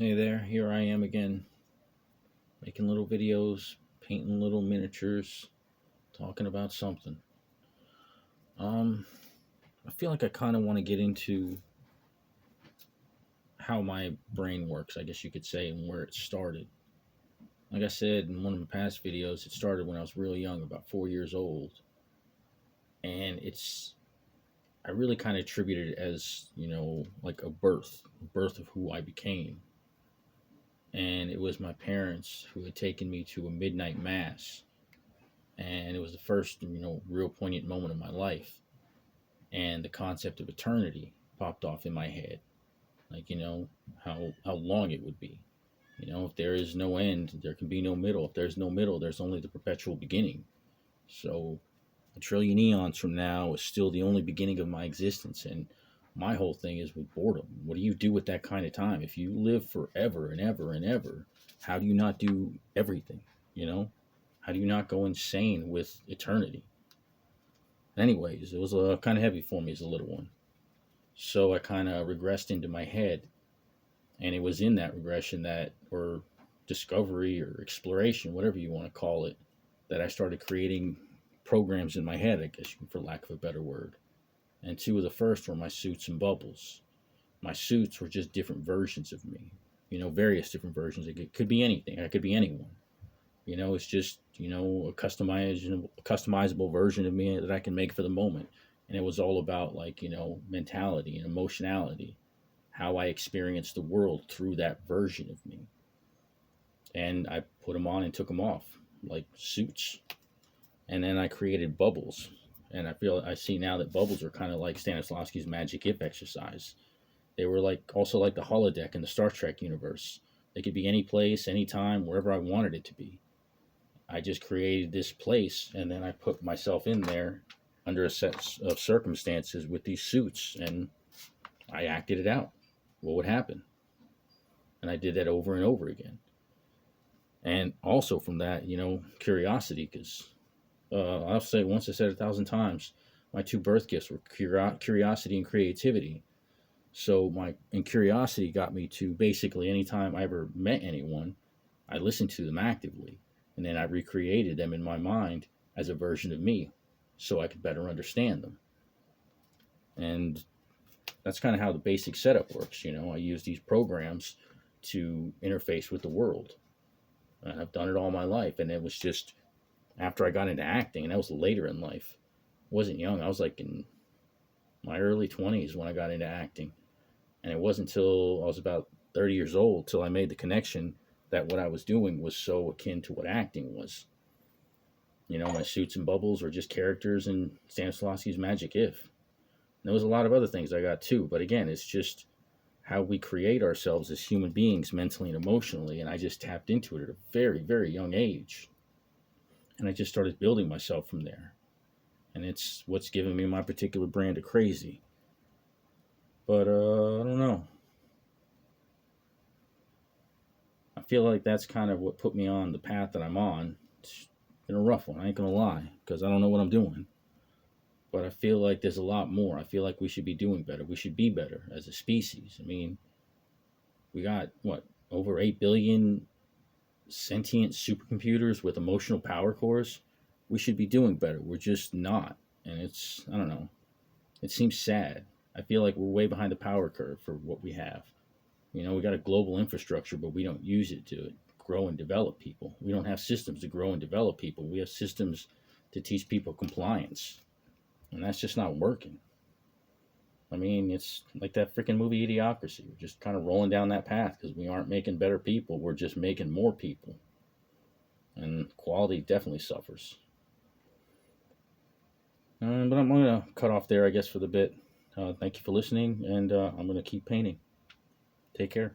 Hey there, here I am again, making little videos, painting little miniatures, talking about something. Um, I feel like I kind of want to get into how my brain works, I guess you could say, and where it started. Like I said in one of my past videos, it started when I was really young, about 4 years old, and I really kind of attributed it as, like a birth of who I became. And it was my parents who had taken me to a midnight mass, and it was the first real poignant moment of my life, and the concept of eternity popped off in my head, like how long it would be. If there is no end, there can be no middle. If there's no middle, there's only the perpetual beginning. So a trillion eons from now is still the only beginning of my existence. And my whole thing is with boredom. What do you do with that kind of time? If you live forever and ever and ever, how do you not do everything? you know how do you not go insane with eternity? Anyways, it was kind of heavy for me as a little one. So I kind of regressed into my head. And it was in that regression that, or discovery or exploration, whatever you want to call it, that I started creating programs in my head, I guess, for lack of a better word. And two of the first were my suits and bubbles. My suits were just different versions of me, various different versions. It could be anything, I could be anyone. It's just, a customizable version of me that I can make for the moment. And it was all about, like, mentality and emotionality, how I experienced the world through that version of me. And I put them on and took them off like suits. And then I created bubbles. And I see now that bubbles are kind of like Stanislavski's magic if exercise. They were also like the holodeck in the Star Trek universe. They could be any place, anytime, wherever I wanted it to be. I just created this place, and then I put myself in there under a set of circumstances with these suits, and I acted it out. What would happen? And I did that over and over again. And also from that, curiosity, because I'll say once, I said 1,000 times, my two birth gifts were curiosity and creativity. So and curiosity got me to basically anytime I ever met anyone, I listened to them actively, and then I recreated them in my mind as a version of me, so I could better understand them. And that's kind of how the basic setup works. I use these programs to interface with the world. And I've done it all my life, and it was just after I got into acting, and that was later in life. I wasn't young. I was like in my early 20s when I got into acting. And it wasn't until I was about 30 years old till I made the connection that what I was doing was so akin to what acting was. My suits and bubbles were just characters in Stanislavski's Magic If. And there was a lot of other things I got too, but again, it's just how we create ourselves as human beings mentally and emotionally, and I just tapped into it at a very, very young age. And I just started building myself from there. And it's what's given me my particular brand of crazy. But I don't know. I feel like that's kind of what put me on the path that I'm on. It's been a rough one, I ain't gonna lie, because I don't know what I'm doing. But I feel like there's a lot more. I feel like we should be doing better. We should be better as a species. I mean, we got, what, over 8 billion sentient supercomputers with emotional power cores? We should be doing better. We're just not. And I don't know, it seems sad. I feel like we're way behind the power curve for what we have. We got a global infrastructure, but we don't use it to grow and develop people. We don't have systems to grow and develop people. We have systems to teach people compliance. And that's just not working. I mean, it's like that freaking movie Idiocracy. We're just kind of rolling down that path because we aren't making better people. We're just making more people. And quality definitely suffers. But I'm going to cut off there, I guess, for the bit. Thank you for listening, and I'm going to keep painting. Take care.